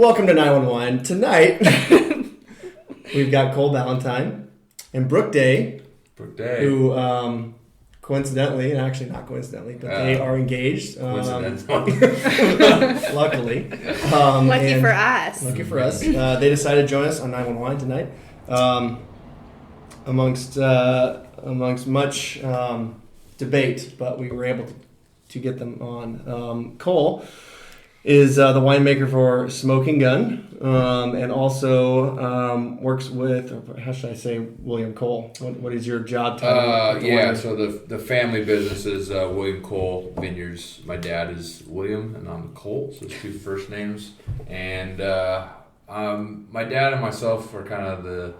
Welcome to 911. Tonight, we've got Cole Ballentine and Brooke Day, who coincidentally, and actually not coincidentally, but they are engaged. Luckily. Lucky for us. Lucky for us. They decided to join us on 911 tonight. Amongst much debate, but we were able to get them on. Cole is the winemaker for Smoking Gun, and also works with, or how should I say, William Cole. What is your job title? So the family business is William Cole Vineyards. My dad is William, and I'm Cole, so it's two first names. And my dad and myself are kind of the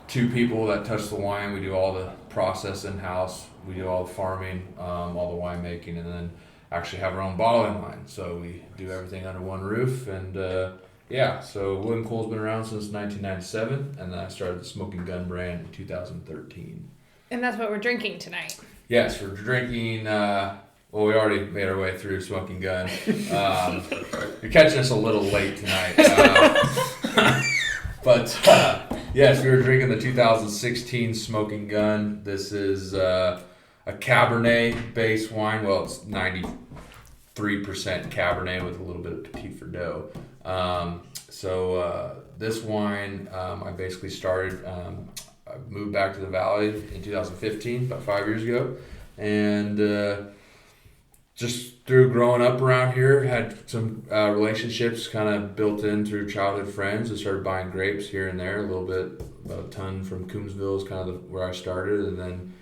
two people that touch the wine. We do all the process in-house. We do all the farming, all the winemaking, and then actually have our own bottling line. So we do everything under one roof. And so William Cole's been around since 1997, and then I started the Smoking Gun brand in 2013. And that's what we're drinking tonight. Yes, we're drinking, we already made our way through Smoking Gun. You're catching us a little late tonight. Yes, we were drinking the 2016 Smoking Gun. This is a Cabernet-based wine. Well, it's 93% Cabernet with a little bit of Petit Verdot. This wine, I basically started, I moved back to the Valley in 2015, about 5 years ago. And just through growing up around here, had some relationships kind of built in through childhood friends. I started buying grapes here and there, a little bit, about a ton from Coombsville is kind of where I started. And then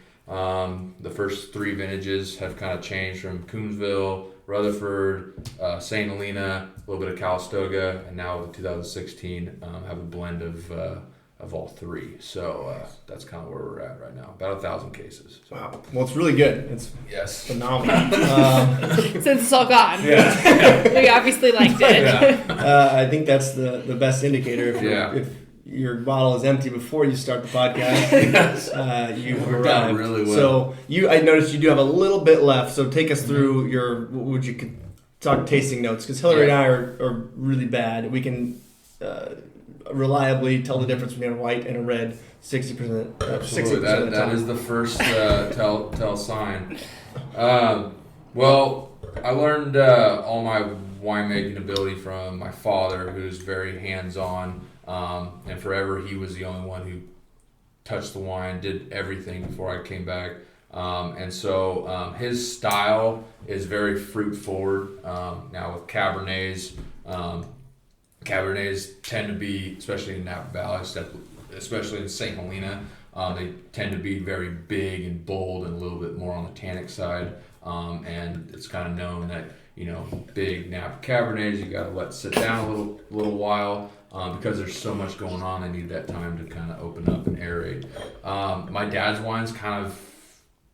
the first three vintages have kind of changed from Coombsville, Rutherford, St. Helena, a little bit of Calistoga, and now with 2016 have a blend of all three. So that's kind of where we're at right now. About 1,000 cases. So. Wow. Well, it's really good. It's phenomenal. Since it's all gone. Yeah. We obviously liked it. Yeah. I think that's the best indicator. If your bottle is empty before you start the podcast, you've arrived. Really well. So I noticed you do have a little bit left. So take us through your, what would you talk tasting notes? Because Hillary and I are really bad. We can reliably tell the difference between a white and a red 60%. Absolutely. That is the first tell sign. Well, I learned all my winemaking ability from my father, who's very hands-on. And forever he was the only one who touched the wine, did everything before I came back. And so his style is very fruit forward. Now with Cabernets, Cabernets tend to be, especially in Napa Valley, especially in St. Helena, they tend to be very big and bold and a little bit more on the tannic side. And it's kind of known that, big Napa Cabernets, you got to let sit down a little while. Because there's so much going on, I need that time to kind of open up and aerate. My dad's wine's kind of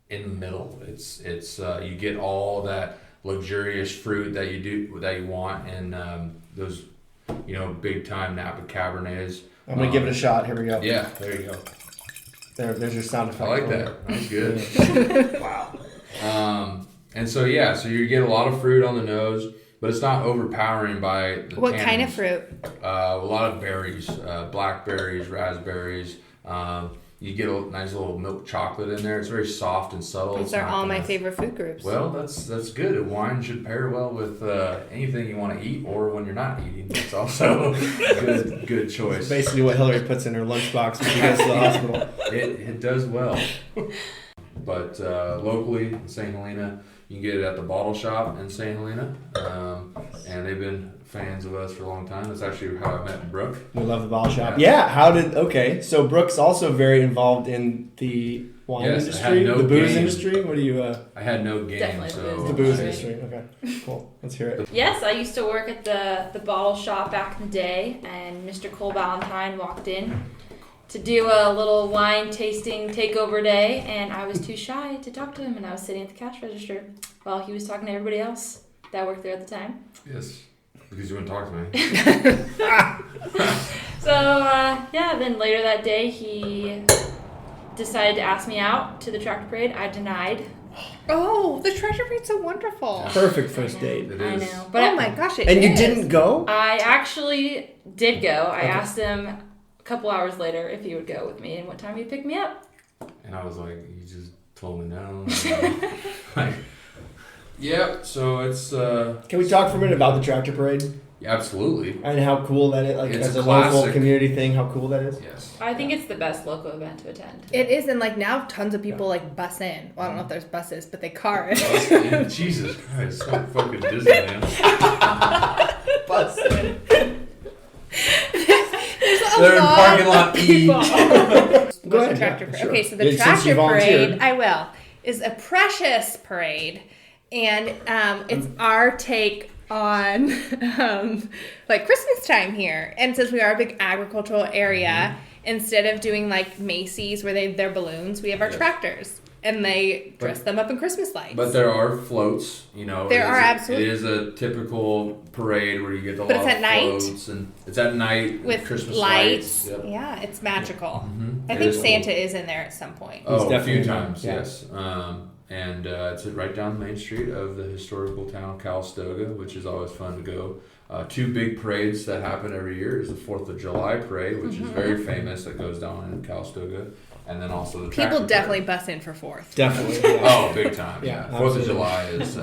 in the middle. It's you get all that luxurious fruit that you want, and those big time Napa Cabernets. I'm gonna give it a shot. Here we go. Yeah, there you go. There's your sound effect. I like that. That's good. Wow. And so you get a lot of fruit on the nose. But it's not overpowering by the What tannins. kind of fruit? A lot of berries, blackberries, raspberries. You get a nice little milk chocolate in there. It's very soft and subtle. Those are all my favorite food groups. Well, that's good. A wine should pair well with anything you want to eat or when you're not eating. It's also a good choice. It's basically what Hillary puts in her lunchbox when she goes to the hospital. It does well. But locally in St. Helena, you can get it at the bottle shop in St. Helena, and they've been fans of us for a long time. That's actually how I met Brooke. We love the bottle shop. Yeah, so Brooke's also very involved in the wine industry, the booze industry. What do you... I had no game. Definitely so the booze industry, okay. Cool, let's hear it. Yes, I used to work at the bottle shop back in the day, and Mr. Cole Ballentine walked in to do a little wine tasting takeover day, and I was too shy to talk to him, and I was sitting at the cash register while he was talking to everybody else that worked there at the time. Yes, because you wouldn't talk to me. So, then later that day, he decided to ask me out to the tractor parade. I denied Oh, the treasure parade's so wonderful. Perfect first date. It I is. know. But Oh my gosh, it And you is. didn't go? I actually did go. I Okay. asked him a couple hours later if he would go with me and what time he'd pick me up. And I was like, you just told me no. Like, yeah, so it's Can we talk for a minute about the tractor parade absolutely. and how cool that is? Like It's as a a local classic. community thing, how cool that is. Yes. I think it's the best local event to attend. It is, and like now tons of people like bus in. Well, I don't know if there's buses, but they car in. Jesus Christ, it's not fucking Disneyland. Bus. There's a They're in lot parking lot of E. people. Go What's ahead. the tractor yeah, parade? sure. Okay, so the Since you tractor volunteered. parade, I will, is a precious parade, and it's our take on like Christmas time here. And since we are a big agricultural area, instead of doing like Macy's where they're balloons, we have our Yes. tractors, and they dress them up in Christmas lights. But there are floats, you know. There it is are a- absolutely- It is a typical parade where you get a But lot it's of at night? floats, and it's at night with Christmas lights. Yep. Yeah, it's magical. Mhm. I It think is Santa cool. is in there at some point. Oh, a definitely few in there, times, yeah. yes. And it's right down the main street of the historical town of Calistoga, which is always fun to go. Two big parades that happen every year is the 4th of July parade, which is very famous, that goes down in Calistoga. And then also the tractor People parade. definitely bus in for 4th. Definitely. Yeah. Oh, big time, Yeah, yeah. 4th of absolutely. July is...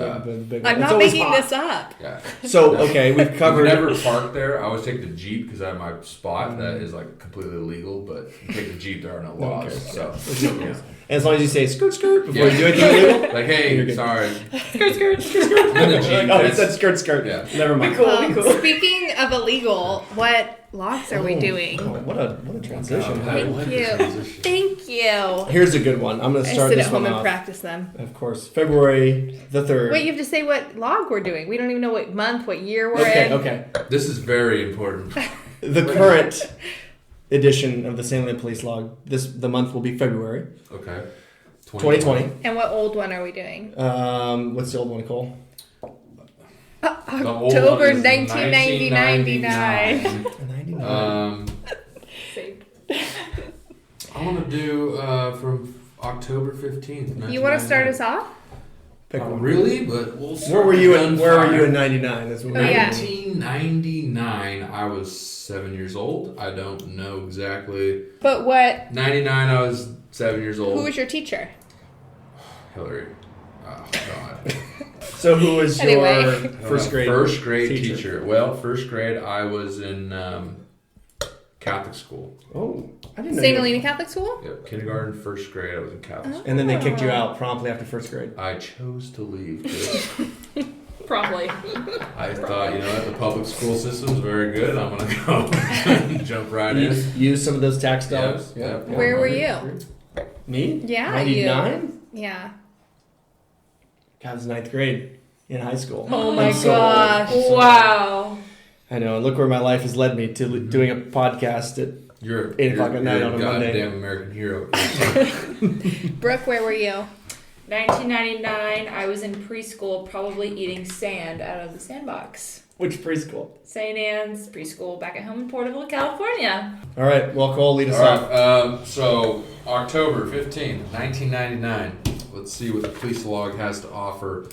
Big I'm it's not always making hot. this up. yeah. So, okay, we've We covered. never park there. I always take the Jeep because I have my spot that is like completely illegal, but you take the Jeep, there are no No one laws. cares. So, There's no yeah. rules. And as long as you say skirt skirt before Yeah. you do anything illegal. Like, You're hey, good. sorry. Skirt, skirt, skirt. I'm in the Jeep. Oh, it It's- said skirt skirt. Yeah. Never mind. Speaking of illegal, what logs are we doing? Oh, what a transition. I like the you. transition. Thank you. Here's a good one. I'm going to I start sit this at one home and off. practice them. Of course, February the 3rd. Wait, you have to say what log we're doing. We don't even know what month, what year we're Okay, in. okay. This is very important. The current edition of the San Luis Police Log. The month will be February Okay. 2020. And what old one are we doing? What's the old one, Cole? The old October one is 1999. 1999. 99. Saved. I want to do from October 15th. You want to start us off? Pick one. Really? But we'll start Where were you in gunfire. 99? That's what Oh, yeah. 1999, I was 7 years old. I don't know exactly. But what? 99, I was 7 years old. Who was your teacher? Hillary. Oh, God. So who was Anyway. your first grade? First grade teacher. Well, first grade, I was in Catholic school. Oh, I didn't know. St. you- Helena Catholic School? Yep, kindergarten, first grade, I was in Catholic school. And then they kicked you out promptly after first grade. I chose to leave. Kid. Probably. I thought, you know what, the public school system's very good. I'm going to go jump right in. Use some of those tax dollars. Yeah, yeah. Where were you? Me? Yeah, 99? Yeah. God, it was 9th grade in high school. Oh my I'm so old. gosh. I'm so old. Wow. I know, and look where my life has led me to doing a podcast at You're 8 o'clock at night you're on a goddamn Monday. American hero. Brooke, where were you? 1999, I was in preschool, probably eating sand out of the sandbox. Which preschool? St. Anne's preschool back at home in Porterville, California. All right, well, Cole, lead us All off. right, so October 15th, 1999. Let's see what the police log has to offer.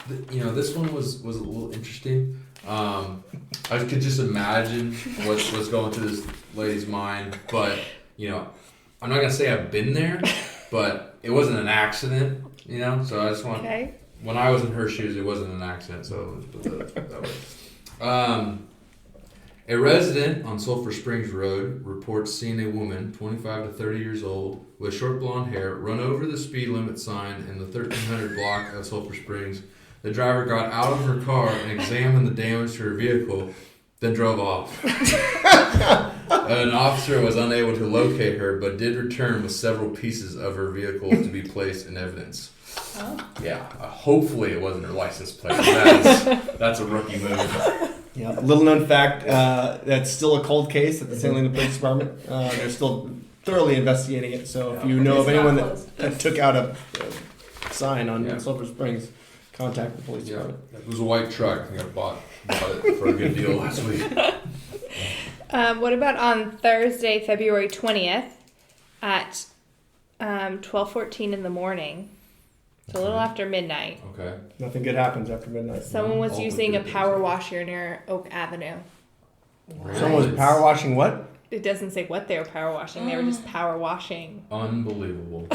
This one was a little interesting. I could just imagine what's going through this lady's mind, but I'm not gonna say I've been there, but it wasn't an accident, So I just want Okay. when I was in her shoes, it wasn't an accident, so let's put that way. A resident on Sulphur Springs Road reports seeing a woman, 25 to 30 years old, with short blonde hair, run over the speed limit sign in the 1300 block of Sulphur Springs. The driver got out of her car and examined the damage to her vehicle, then drove off. An officer was unable to locate her, but did return with several pieces of her vehicle to be placed in evidence. Oh. Yeah, hopefully it wasn't her license plate. That's a rookie move. Yeah, little known fact, that's still a cold case at the San Luis Police Department. They're still thoroughly investigating it, so if you know of It's not anyone closed. that took out a sign on Yeah. Sulphur Springs, contact the police Yeah, department. it was a white truck. I think I bought it for a good deal last week. What about on Thursday, February 20th at 12:14 in the morning. So a little after midnight. Okay. Nothing good happens after midnight. Someone was All using the a good power things. washer near Oak Avenue. Someone was power washing what? It doesn't say what they were power washing. They were just power washing. Unbelievable.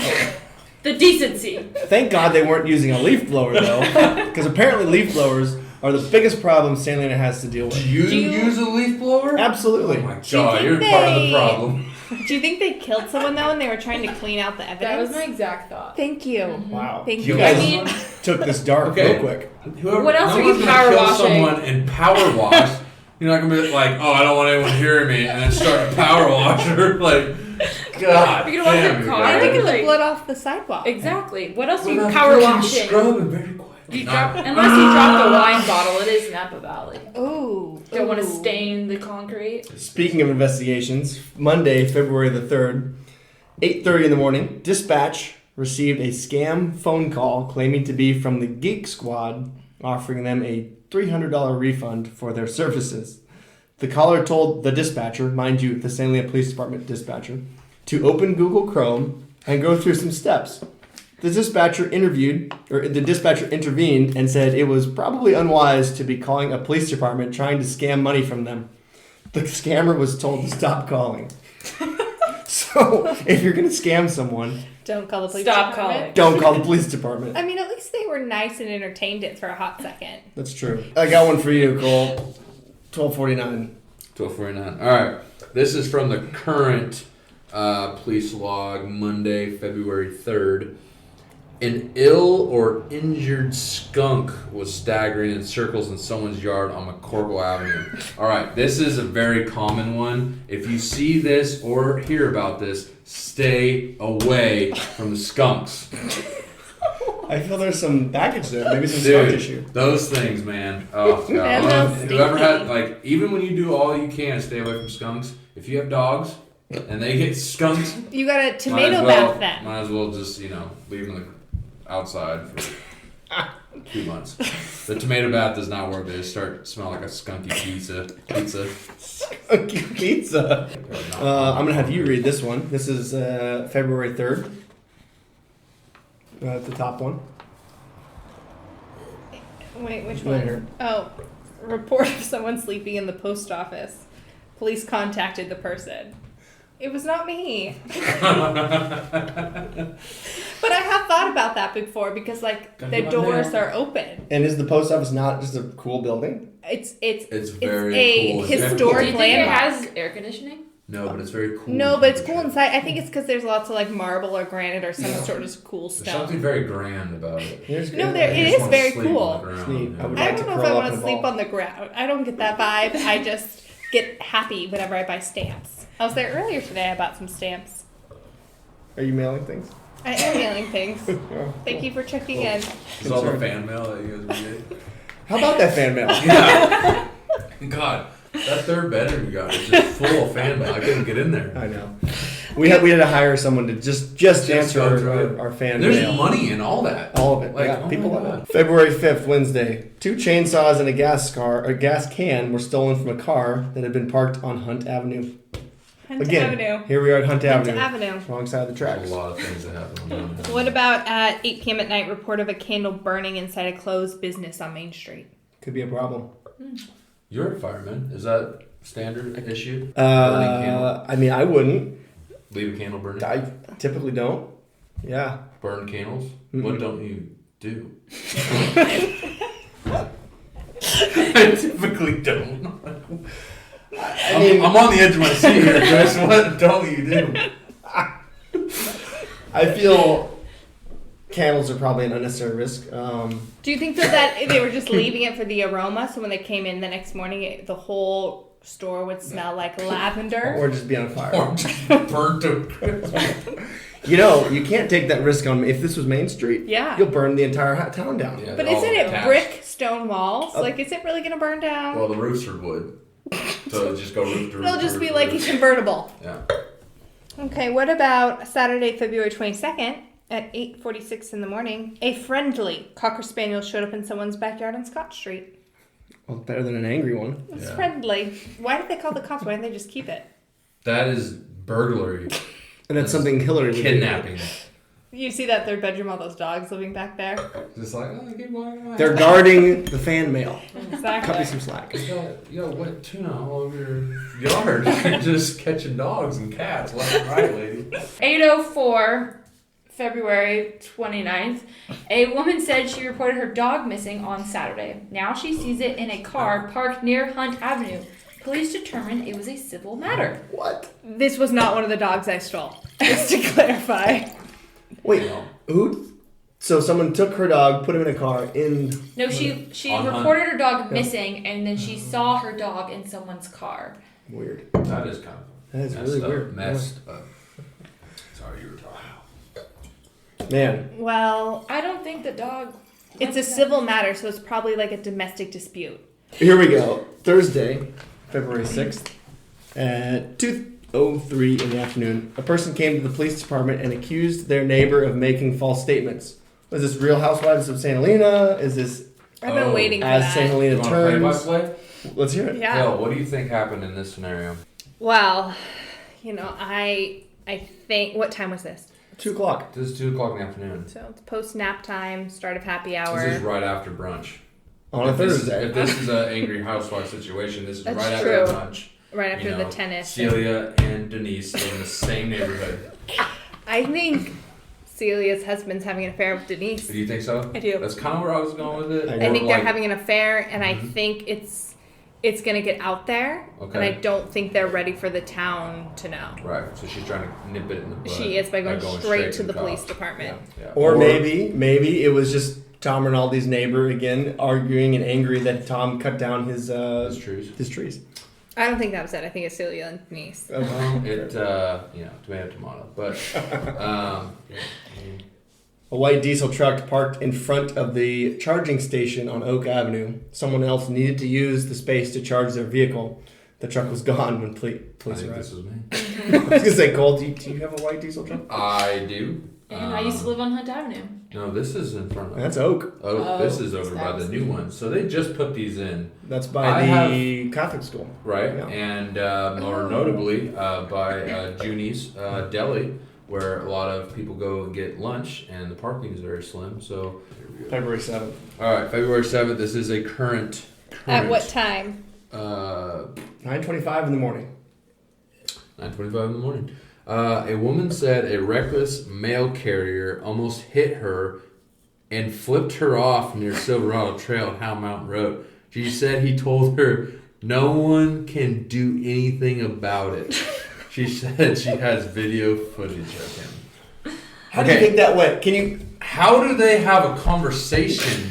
The decency. Thank God they weren't using a leaf blower though, because apparently leaf blowers are the biggest problem St. Helena has to deal Do with. you Do you- use a leaf blower? Absolutely. Oh my Do you god, think you're part of the they- problem. Do you think they killed someone though and they were trying to clean out the evidence? That was my exact thought. Thank you. Wow. Thank You you. guys I mean- took this dark Okay. real quick. Whoever, What else no are you one's gonna power kill washing? someone and power wash. You're not gonna be like, oh, I don't want anyone hearing me, and then start a power washer. Like, God, You're gonna wash damn your you car? I guys. think it's Like- the blood off the sidewalk. Exactly. What else are Well, you I'm power freaking washing? Scrubbing very quietly. You drop, unless you drop the wine bottle, it is Napa Valley. Ooh. Don't want to ooh. stain the concrete. Speaking of investigations, Monday, February the 3rd, 8:30 in the morning, dispatch received a scam phone call claiming to be from the Geek Squad, offering them a $300 refund for their services. The caller told the dispatcher, mind you, the St. Helena Police Department dispatcher, to open Google Chrome and go through some steps. The dispatcher intervened and said it was probably unwise to be calling a police department trying to scam money from them. The scammer was told to stop calling. So, if you're going to scam someone, Don't call the police Stop department. don't call the police department. I mean, at least they were nice and entertained it for a hot second. That's true. I got one for you, Cole. 1249. 12:49. All right. This is from the current police log, Monday, February 3rd. An ill or injured skunk was staggering in circles in someone's yard on McCorkle Avenue. All right, this is a very common one. If you see this or hear about this, stay away from the skunks. I feel there's some baggage there. Maybe some skunk issue. Those things, man. Oh, God. And those Whoever had, stinky. like, even when you do all you can to stay away from skunks, if you have dogs and they get skunked, You got a might tomato as well, bath then. Might as well just, leave them outside for 2 months. The tomato bath does not work. They just start to smell like a skunky pizza. Okay, pizza. I'm going to have you read this one. This is February 3rd. The top one. Wait, which Later. one? Oh, report of someone sleeping in the post office. Police contacted the person. It was not me. But I have thought about that before because, like, Got the you on doors there. are open. And is the post office not just a cool building? It's very a cool. Do historic you think it landmark. has air conditioning? No, but it's very cool. No, but it's cool inside. I think it's because there's lots of like marble or granite or some sort of cool There's stone. something very grand about it. Here's No, good. there You it just is wanna very sleep cool. on the ground, It's neat. yeah. I would I like don't to know if curl I up want in to a sleep ball. on the ground. I don't get that vibe. I just get happy whenever I buy stamps. I was there earlier today. I bought some stamps. Are you mailing things? I am mailing things. Oh, Thank you for checking in. Is all the fan mail that you guys get? How about that fan mail? Yeah. God, that third bedroom you got is just full of fan mail. I couldn't get in there. I know. We had to hire someone to just answer go through our fan There's mail. money in all that. All of it. Like, Yeah, oh people my love God. it. February 5th, Wednesday. 2 chainsaws and a gas can were stolen from a car that had been parked on Hunt Avenue. Hunt Again, Avenue. here we are at Hunt Hunt Avenue. Avenue. Wrong side of the There's tracks. a lot of things that happen on that. What about at 8 p.m. at night? Report of a candle burning inside a closed business on Main Street. Could be a problem. You're a fireman. Is that standard issue? Burning candle? I mean, I wouldn't. Leave a candle burning? I typically don't. Yeah. Burn candles? Mm-mm. What don't you do? I typically don't. I'm on the edge of my seat here, Chris. What don't you do? I feel candles are probably an unnecessary risk. Do you think that they were just leaving it for the aroma? So when they came in the next morning, the whole store would smell like lavender? Or just be on fire. Or just burnt to crisp. You know, you can't take that risk on. If this was Main Street, Yeah. you'll burn the entire town down. Yeah, But all isn't it attached. brick stone walls? Oh. Like, is it really going to burn down? Well, the roofs are wood. So it'll just go roof to roof. It'll to just roof be to like a roof. convertible. Yeah. Okay, what about Saturday, February 22nd at 8:46 in the morning? A friendly Cocker Spaniel showed up in someone's backyard on Scott Street. Well, better than an angry one. It's Yeah. friendly. Why did they call the cops? Why didn't they just keep it? That is burglary. And that's something Hillary would do. Kidnapping. You see that third bedroom, all those dogs living back there? Just like, oh, keep walking away. They're guarding the fan mail. Cut me Exactly. some slack. Yo, what tuna all over your yard? You're just catching dogs and cats left and right, lady. 8:04, February 29th. A woman said she reported her dog missing on Saturday. Now she sees it in a car parked near Hunt Avenue. Police determined it was a civil matter. What? This was not one of the dogs I stole, just to clarify. Wait, who? So someone took her dog, put him in a car in... No, she On Hunt. reported her dog missing, and then she saw her dog in someone's car. Weird. That is kind of That is messed really up, weird. Messed up. Sorry, you were talking. Man. Well, I don't think the dog... it's a civil matter, so it's probably like a domestic dispute. Here we go. Thursday, February 6th, at 2:03 in the afternoon, a person came to the police department and accused their neighbor of making false statements. Was this Real Housewives of St. Helena? Is this I've been waiting for as that. St. Helena You want to play by turns? play? Let's hear it. Yeah. Hell, what do you think happened in this scenario? Well, I think, what time was this? 2 o'clock. This is 2 o'clock in the afternoon. So it's post nap time, start of happy hour. This is right after brunch. On a If this is- Thursday. If this is an angry housewife situation, this is That's right true. after lunch. right after You the know, tennis. Celia and Denise live in the same neighborhood. I think Celia's husband's having an affair with Denise. Do you think so? I do. That's kind of where I was going with it. I I think they're Like- having an affair, and I Mhm. think it's gonna get out there, and Okay. I don't think they're ready for the town to know. Right, so she's trying to nip it in the bud. She is by going straight to the police cops. department. Yeah. Or maybe it was just Tom Rinaldi's neighbor again arguing and angry that Tom cut down his That's true. trees. I don't think that was it. I think it's Celia and Denise. Well, tomato. But, A white diesel truck parked in front of the charging station on Oak Avenue. Someone else needed to use the space to charge their vehicle. The truck was gone when I police think arrived. this was me. I was gonna say, Cole, do you have a white diesel truck? I do. And I used to live on Hunt Avenue. No, this is in front of. That's Oak. Oh, this is Oh, over so by that the was- new one. So they just put these in, That's by I the Catholic school. right? Yeah. And more notably, by Junie's Deli, where a lot of people go and get lunch, and the parking is very slim. So, February 7th. all right, February 7th. This is a current. At what time? 9:25 in the morning. 9:25 in the morning. A woman said a reckless mail carrier almost hit her and flipped her off near Silverado Trail and Howe Mountain Road. She said he told her no one can do anything about it. She said she has video footage of him. How do you think that went? Can you? How do they have a conversation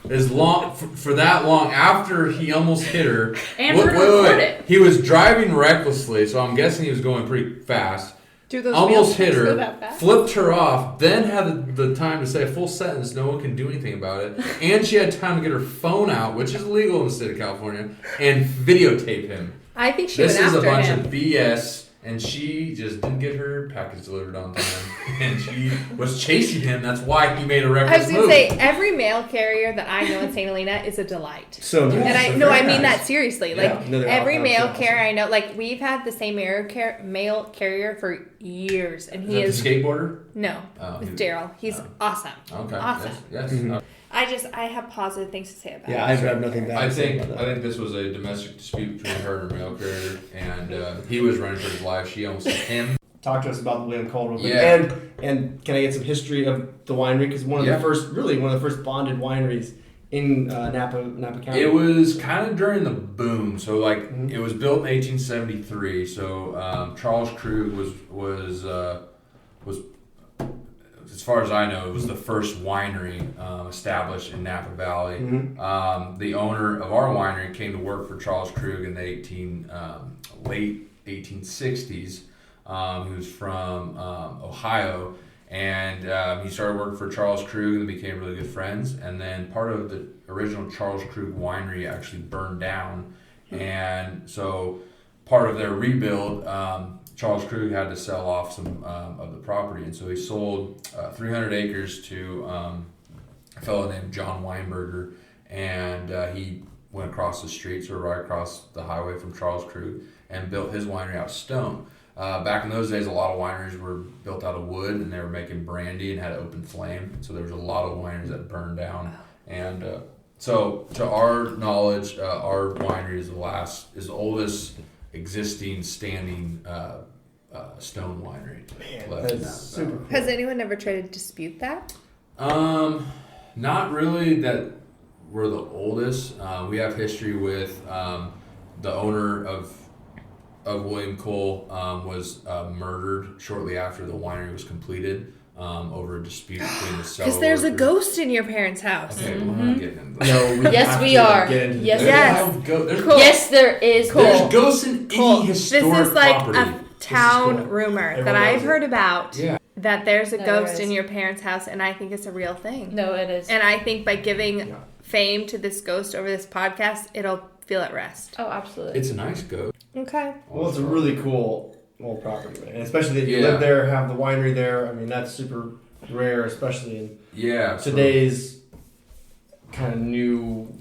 as long for that long after he almost hit her? And we're gonna record it. He was driving recklessly, so I'm guessing he was going pretty fast. Do those Almost mail hit trucks go her, that fast? flipped her off, then had the time to say a full sentence, no one can do anything about it, and she had time to get her phone out, which is illegal in the state of California, and videotape him. I think she This went is a after bunch him. of BS, and she just didn't get her package delivered on time, and she was chasing him. That's why he made a I reckless was gonna move. say every mail carrier that I know in St. Helena is a delight. So Yeah. And I so no, I very mean nice. that seriously. Yeah. Like No, they're every all mail absolutely carrier I know, like we've had the same mail carrier for years, and Is he that is the skateboarder? no, Oh, it's he- Daryl. He's oh. awesome. Okay. Awesome. Yes. Mhm. I have positive things to say about Yeah, it. I have nothing bad I to say think about that. this was a domestic dispute between her and her mail carrier, and he was running for his life. She almost hit him. Talk to us about the William Cole real quick. Yeah. And can I get some history of the winery? Because one of Yeah. the first bonded wineries in Napa County. It was kind of during the boom. So like Mhm. it was built in 1873. So Charles Krug was as far as I know, it was the first winery established in Napa Valley. Mhm. The owner of our winery came to work for Charles Krug in the late 1860s. He was from Ohio, and he started working for Charles Krug and became really good friends. And then part of the original Charles Krug winery actually burned down, and so part of their rebuild, Charles Krug had to sell off some of the property, and so he sold 300 acres to a fellow named John Weinberger, and he went across the street, so right across the highway from Charles Krug, and built his winery out of stone. back in those days, a lot of wineries were built out of wood, and they were making brandy and had open flame. So there was a lot of wineries that burned down. And so, to our knowledge, our winery is the oldest existing standing stone winery. Man, left in that's that super valley. cool. Has anyone ever tried to dispute that? Not really that we're the oldest. We have history with the owner of William Cole was murdered shortly after the winery was completed over a dispute between the seller. Because there's a workers. ghost in your parents' house. Okay, we're not getting into that. No, Yes, have we to are. get into Yes, the- Yes. There's, Cool. Yes, there is. there's ghosts in Cool. any This historic is like property. a town cool. rumor Everyone that I've loves it. heard about. Yeah. That there's a No, ghost there in is. your parents' house, and I think it's a real thing. No, it is. And I think by giving Yeah. fame to this ghost over this podcast, it'll feel at rest. Oh, absolutely. It's a nice ghost. Okay. Well, it's a really cool old property, man. And especially that you Yeah. live there, have the winery there. I mean, that's super rare, especially in Yeah. so- today's kind of new.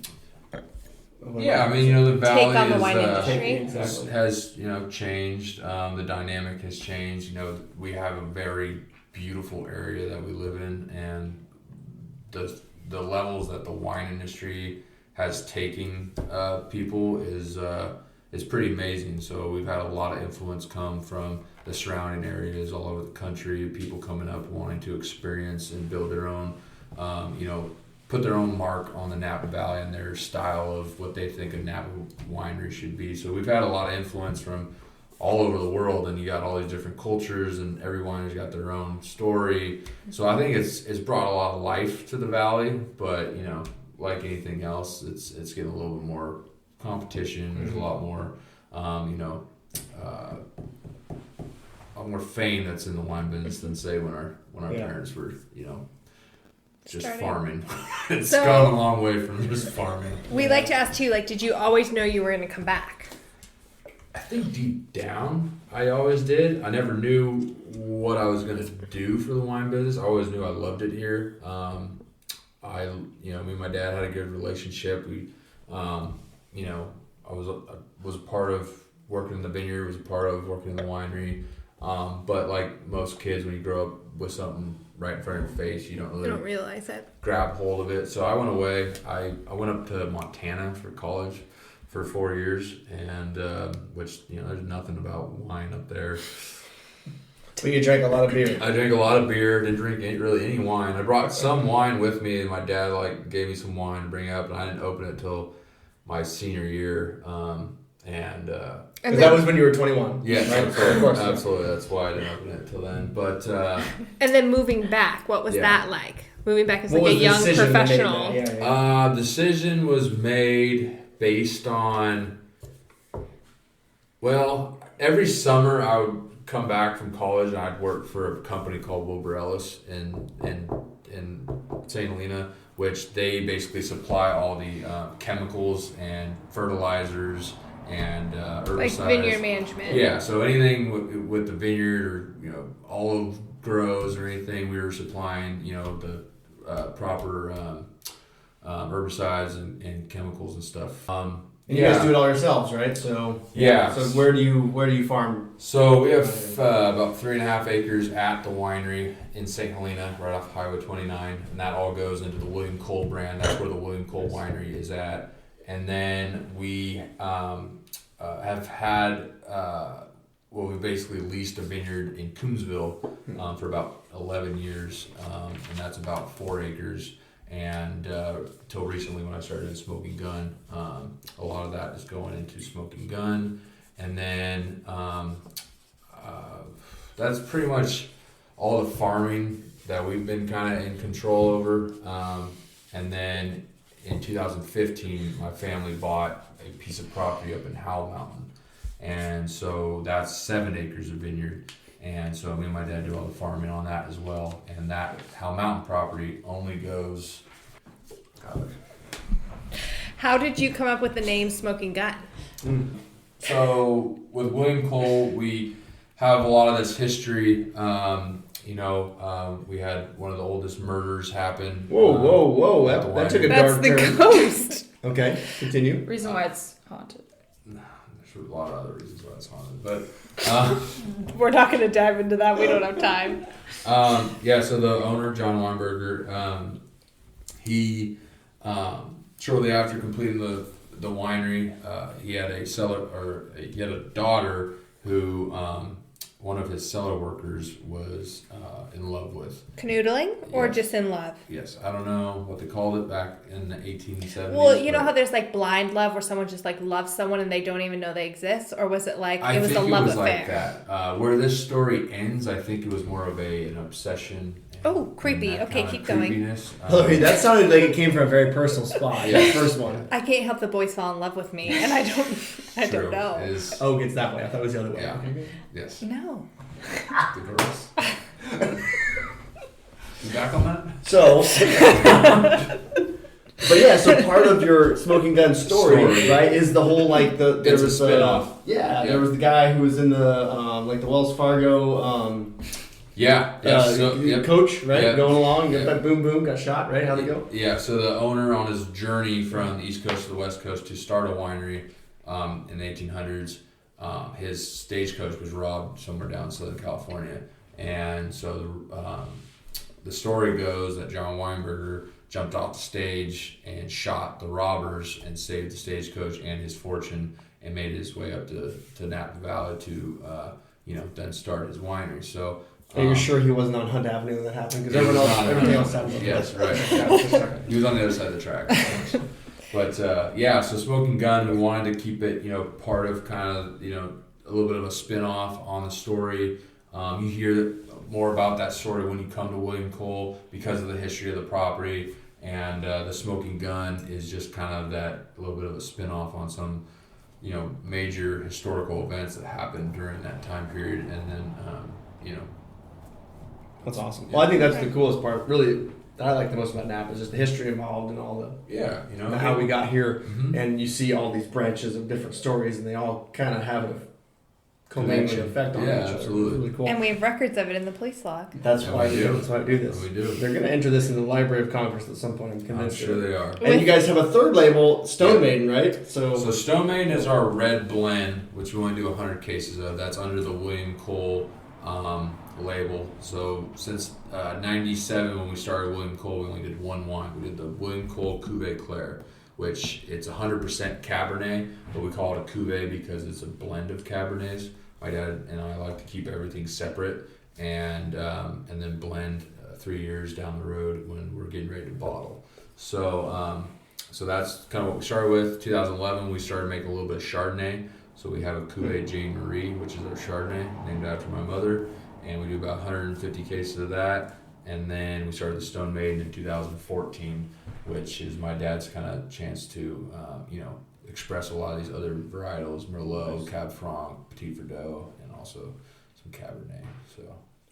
Yeah, I mean, you know, the valley Take on the is, wine industry. Exactly. has changed. The dynamic has changed. You know, we have a very beautiful area that we live in, and the levels that the wine industry has taken people is pretty amazing. So we've had a lot of influence come from the surrounding areas all over the country. People coming up wanting to experience and build their own, put their own mark on the Napa Valley and their style of what they think a Napa winery should be. So we've had a lot of influence from all over the world, and you got all these different cultures, and every winery's got their own story. So I think it's brought a lot of life to the valley, but you know, like anything else, it's getting a little bit more competition. There's a lot more, a lot more fame that's in the wine business than say when our Yeah. parents were, just Starting. farming. It's So- gone a long way from just farming. We like to ask too, like, did you always know you were going to come back? I think deep down, I always did. I never knew what I was going to do for the wine business. I always knew I loved it here. Me and my dad had a good relationship. We, I was a part of working in the vineyard, was a part of working in the winery. But like most kids, when you grow up with something right in front of your face, you don't I really don't realize it. grab hold of it. So I went away. I went up to Montana for college for 4 years, and which there's nothing about wine up there. But you drank a lot of beer. I drank a lot of beer. Didn't drink any wine. I brought some wine with me, and my dad gave me some wine to bring up, and I didn't open it till my senior year. And Because that was when you were 21. Yes, right? absolutely. Of course. Absolutely. That's why I didn't open it till then. But and then moving back, what was Yeah. that like? Moving back as What like a was the young decision that made professional. that? Yeah. decision was made based on, well, every summer I would come back from college and I'd work for a company called Wilbur Ellis in St. Helena, which they basically supply all the chemicals and fertilizers and herbicides. Like vineyard management. Yeah, so anything with the vineyard or olive grows or anything, we were supplying the proper herbicides and chemicals and stuff. And you guys do it all yourselves, right? So Yeah. So where do you farm? So we have about 3.5 acres at the winery in St. Helena, right off Highway 29, and that all goes into the William Cole brand. That's where the William Cole Winery is at. And then we have had, we basically leased a vineyard in Coombsville for about 11 years, and that's about 4 acres. And till recently when I started in Smoking Gun, a lot of that is going into Smoking Gun. And then that's pretty much all the farming that we've been kind of in control over. And then in 2015, my family bought a piece of property up in Howell Mountain. And so that's 7 acres of vineyard. And so me and my dad do all the farming on that as well. And that Howell Mountain property only goes... How did you come up with the name Smoking Gun? So with William Cole, we have a lot of this history. We had one of the oldest murders happen. Whoa! at the That took a winery. That's dark the turn. ghost. Okay, continue. Reason why it's haunted. There's a lot of other reasons why it's haunted, we're not going to dive into that. We don't have time. So the owner, John Weinberger, he shortly after completing the winery, he had a daughter who one of his cellar workers was in love with. Canoodling or Yes. just in love? Yes, I don't know what they called it back in the 1870s. Well, you know how there's like blind love where someone just like loves someone and they don't even know they exist? Or was it like it was a love affair? Like that. Where this story ends, I think it was more of an obsession. Oh, creepy. Okay, keep going. That sounded like it came from a very personal spot. Yeah. The first one. I can't help the boys fall in love with me, and I don't know. Oh, it's that way. I thought it was the other way. Yeah. Okay, good. Yes. No. The girls. You back on that? So, but yeah, so part of your Smoking Gun story, right, is the whole like there It's was a spin-off. There was the guy who was in the like the Wells Fargo coach, right, Yeah. going along, Yeah. that boom boom, got shot, right? How'd it go? Yeah, so the owner on his journey from the East Coast to the West Coast to start a winery in the 1800s, his stagecoach was robbed somewhere down in Southern California, and so the story goes that John Weinberger jumped off the stage and shot the robbers and saved the stagecoach and his fortune and made his way up to Napa Valley to then start his winery. So. And you're sure he wasn't on Hunt Avenue when that happened? Because everything else happened. Yes, right. He was on the other side of the track. But so Smoking Gun, we wanted to keep it, part of kind of, a little bit of a spin-off on the story. You hear more about that story when you come to William Cole because of the history of the property. And the Smoking Gun is just kind of that little bit of a spin-off on some, major historical events that happened during that time period. And then, That's awesome. Well, I think that's the coolest part. Really, that I like the most about Napa is just the history involved and all the how we got here, and you see all these branches of different stories, and they all kind of have a commingling effect on each other. Absolutely. It's really cool. And we have records of it in the police log. That's why I do. That's why I do this. We do. They're going to enter this in the Library of Congress at some point. I'm I'm convinced. sure they are. And you guys have a third label, Stone Maiden, right? So Stone Maiden is our red blend, which we only do 100 cases of. That's under the William Cole label. So since 97, when we started William Cole, we only did one wine. We did the William Cole Cuvée Claire, which it's 100% Cabernet, but we call it a Cuvée because it's a blend of Cabernets. My dad and I like to keep everything separate and then blend 3 years down the road when we're getting ready to bottle. So that's kind of what we started with. 2011, we started making a little bit of Chardonnay. So we have a Cuvée Jane Marie, which is our Chardonnay, named after my mother. And we do about 150 cases of that. And then we started the Stone Maiden in 2014, which is my dad's kind of chance to, express a lot of these other varietals, Merlot, Cab Franc, Petit Verdot, and also some Cabernet. So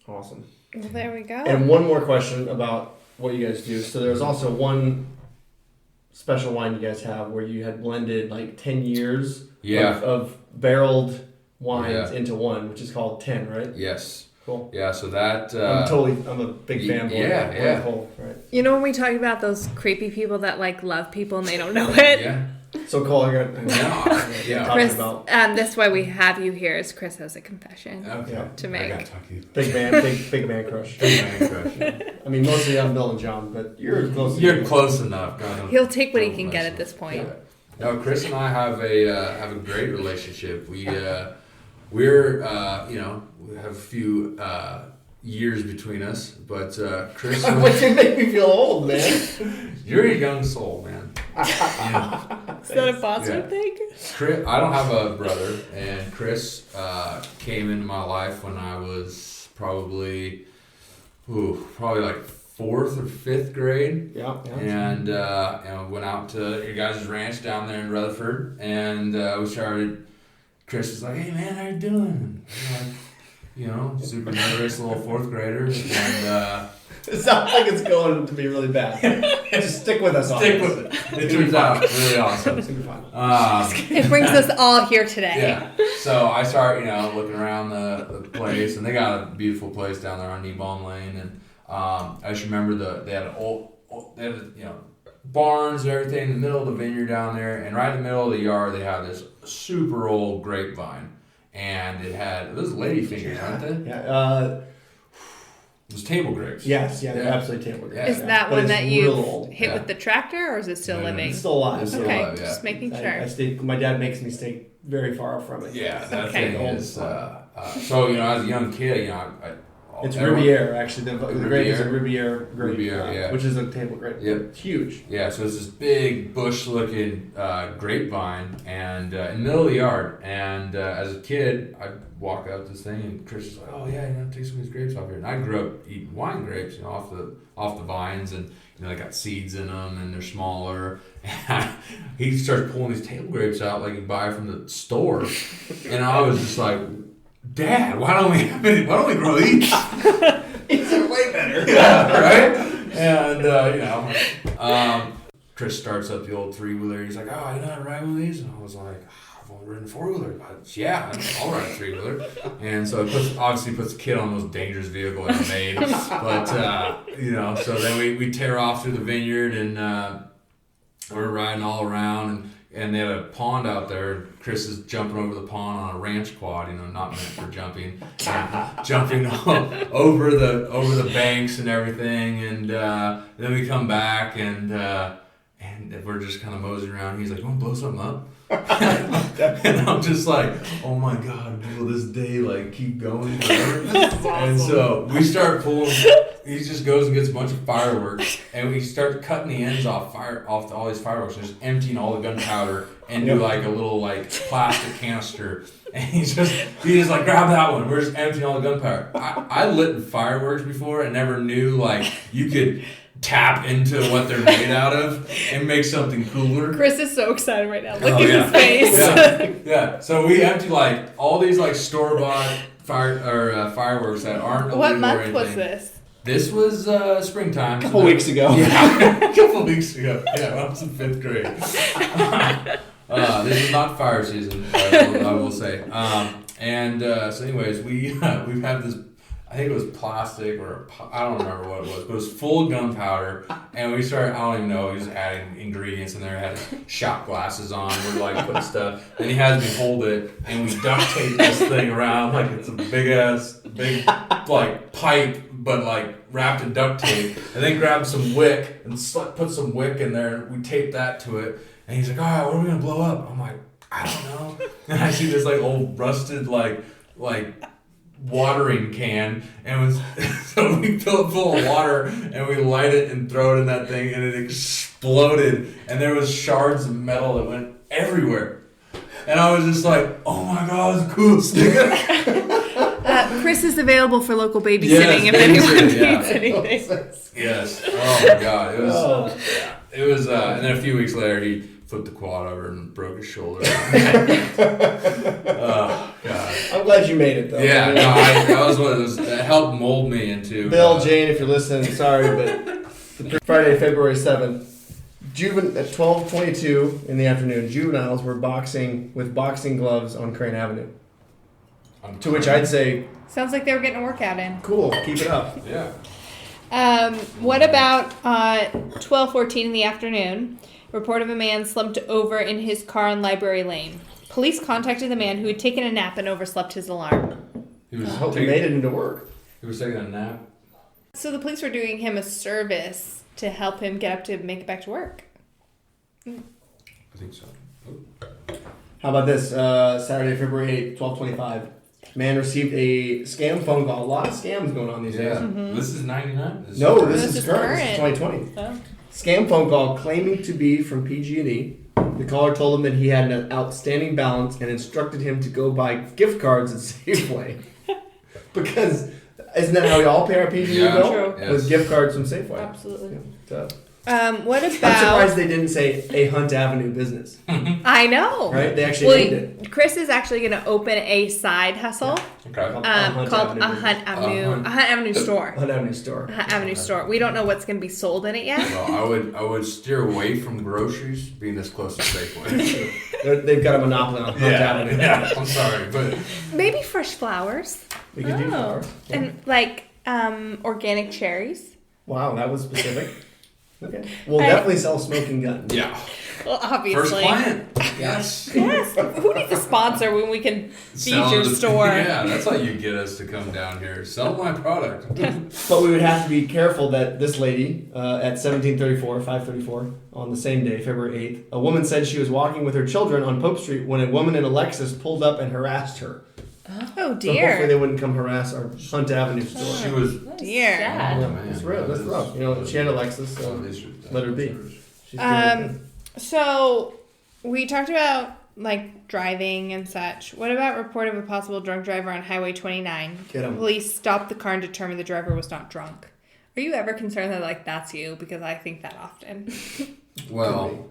awesome. Well, there we go. And one more question about what you guys do. So there's also one special wine you guys have where you had blended like 10 years of barreled wines into one, which is called 10, right? Yes. Cool. Yeah, so that... I'm a big fan of William Cole, right? You know when we talk about those creepy people that like love people and they don't know it? Yeah. So Cole, I got Chris, that's why we have you here. Is Chris has a confession to make. I talk to you. Big man crush. Big man crush. I mean, mostly I'm Bill and John, but you're close. You're close enough. God, He'll take what he can get at this point. Yeah. No, Chris and I have a great relationship. We we have a few years between us, but Chris. But you make me feel old, man. You're a young soul, man. Is that a positive thing? Chris, I don't have a brother, and Chris came into my life when I was probably like 4th or 5th grade. Yeah. And went out to your guys' ranch down there in Rutherford, and we started. Chris was like, "Hey man, how you doing?" I'm like, super nervous little 4th grader, and it sounds like it's going to be really bad. Just stick with us. Stick with it. It turns out really awesome. It's gonna be fun. It brings us all here today. Yeah. So I start, looking around the place, and they got a beautiful place down there on Kneebone Lane, and I just remember they had barns and everything in the middle of the vineyard down there, and right in the middle of the yard they had this super old grapevine, and it had those lady fingers, aren't they? Yeah. It was table grapes. Yes. Yeah. They're Yeah. absolutely table grapes. Yeah. Is that But one it's that real you old. hit Yeah. with the tractor, or is it still No, no, living? It's still alive. It's still Okay, alive, yeah. just making I sure. stay, my dad makes me stay very far from it. Yeah, that Okay. thing is. So as a young kid, It's everyone- Riviere, actually. The grape is a Riviere grape, Riviere, yeah. which is a table grape. Yep. It's huge. Yeah, so it's this big bush-looking grapevine, and in the middle of the yard. And as a kid, I'd walk out this thing, and Chris was like, "Oh yeah, take some of these grapes off here." And I grew up eating wine grapes, off the vines, and they got seeds in them, and they're smaller. He starts pulling these table grapes out like you buy from the store, and I was just like, "Dad, why don't we grow these?" These are way better. Yeah, right? And, Chris starts up the old 3-wheeler. He's like, "Oh, you know how to ride one of these?" And I was like, "I've only ridden a 4-wheeler." But yeah, I'll ride a 3-wheeler. And so it obviously puts the kid on the most dangerous vehicle ever made. But, so then we tear off through the vineyard, and we're riding all around, and they had a pond out there. Chris is jumping over the pond on a ranch quad, not meant for jumping, jumping over the banks and everything. And then we come back, and we're just kind of moseying around. He's like, "You want to blow something up?" And I'm just like, "Oh my God, will this day keep going forever?" Awesome. And so we start pulling. He just goes and gets a bunch of fireworks, and we start cutting the ends off all these fireworks, and just emptying all the gunpowder into a little plastic canister. And he's just grab that one. We're just emptying all the gunpowder. I lit fireworks before and never knew you could tap into what they're made out of and make something cooler. Chris is so excited right now. Look Oh, at yeah. his face. Yeah. So we emptied all these store bought fireworks that aren't illegal What or month anything. was this? This was springtime. A couple weeks ago. Yeah, a couple weeks ago. Yeah, when I was in 5th grade. This is not fire season, I will say. So anyways, we've had this, I think it was plastic I don't remember what it was, but it was full of gunpowder, and we started, I don't even know, he was adding ingredients in there, had shot glasses on, we're putting stuff, and he has me hold it, and we duct tape this thing around like it's a big pipe, but wrapped in duct tape, and then grabbed some wick and put some wick in there, and we taped that to it, and he's like, "All right, what are we gonna blow up?" I'm like, "I don't know." And I see this old rusted watering can, and so we fill it full of water, and we light it and throw it in that thing, and it exploded, and there was shards of metal that went everywhere, and I was just like, "Oh my God, it's the coolest thing." Chris is available for local babysitting Yes, if anyone babysitting, needs anything. Yes. Oh my God, it was, and then a few weeks later he flipped the quad over and broke his shoulder. Oh God. I'm glad you made it though. Yeah, no, that was one of those that helped mold me into. Bill, Jane, if you're listening, sorry, but Friday, February 7th, at 12:22 in the afternoon, juveniles were boxing with boxing gloves on Crane Avenue. To which I'd say, Sounds like they were getting a workout in. cool, keep it up. Yeah. What about 12:14 in the afternoon? Report of a man slumped over in his car on Library Lane. Police contacted the man who had taken a nap and overslept his alarm. He was I hope he made it into work. He was taking a nap. So the police were doing him a service to help him get up to make it back to work. I think so. How about this? Saturday, February 8th, 12:25. Man received a scam phone call. A lot of scams going on these days. Yeah. This is 99. No, This this is is current. This is current. 2020. Oh. Scam phone call claiming to be from PG&E. The caller told him that he had an outstanding balance and instructed him to go buy gift cards at Safeway. Because isn't that how we all pay our PG&E Yeah, bill? true. Yes. With gift cards from Safeway. Absolutely. So, What I'm about? surprised they didn't say a Hunt Avenue business. I know. Right? They actually named it. Chris is actually going to open a side hustle Okay. called Hunt a Avenue. Hunt Avenue, Hunt. a Hunt Avenue store. Hunt Avenue store. A Hunt Avenue store. We don't know what's going to be sold in it yet. Well, I would steer away from groceries being this close to Safeway. They've got a monopoly on Hunt Avenue. Yeah. I'm sorry, but Maybe fresh flowers. We could do flowers. Yeah. And organic cherries. Wow, that was specific. Okay. We'll definitely sell Smoking Gun. Yeah. Well, obviously. First client. Yes. Yes. Who needs a sponsor when we can feed Selling your store? Yeah, that's how you get us to come down here. Sell my product. But we would have to be careful that this lady, at 5:34 on the same day, February 8th, a woman said she was walking with her children on Pope Street when a woman in a Lexus pulled up and harassed her. Oh So hopefully dear. they wouldn't come harass our Hunt Avenue store. She was. Dear. Sad. Yeah, man, it's real. That's that rough. is- She had a Lexus, so let her be. She's doing okay. So we talked about like driving and such. What about report of a possible drunk driver on Highway 29? Get 'em. Police stopped the car and determined the driver was not drunk. Are you ever concerned that like that's you? Because I think that often. Well,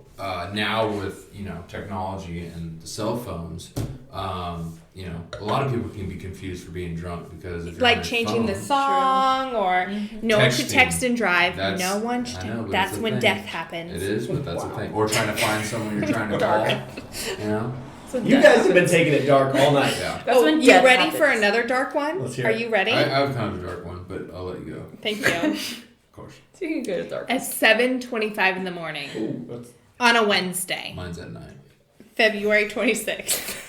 now with technology and the cell phones, a lot of people can be confused for being drunk because if you're on Like your changing the phone, song or no one should Texting. text and drive. That's- No one should. I know, but That's it's a when thing. death happens. It is, but that's a thing. Or trying to find someone you're trying to call. You guys have been taking it dark all night. Yeah. That's when you death ready happens. for another dark one? Let's hear Are it. you ready? I have kind of a dark one, but I'll let you go. Thank you. Of course. So you can go to dark. At 7:25 in the morning Ooh, that's on a Wednesday, Mine's at 9. February 26th.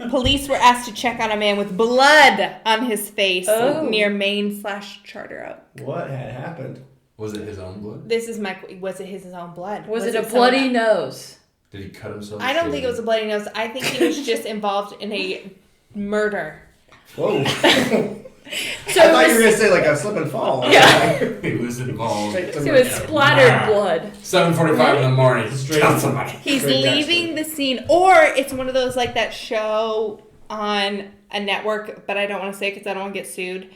Police were asked to check on a man with blood on his face near Main/Charter Oak. what had happened. Was it his own blood? This is my. Was it his own blood? Was it a someone bloody else? nose? Did he cut himself? I don't think it was a bloody nose. I think he was just involved in a murder. Whoa. So I thought it you were was, going to say like a slip and fall. Yeah. He was involved. Straight to It was murder. splattered blood. 7:45 in the morning. Straight Kill to- somebody. he's Straight leaving the scene, or it's one of those like that show on a network, but I don't want to say because I don't want to get sued.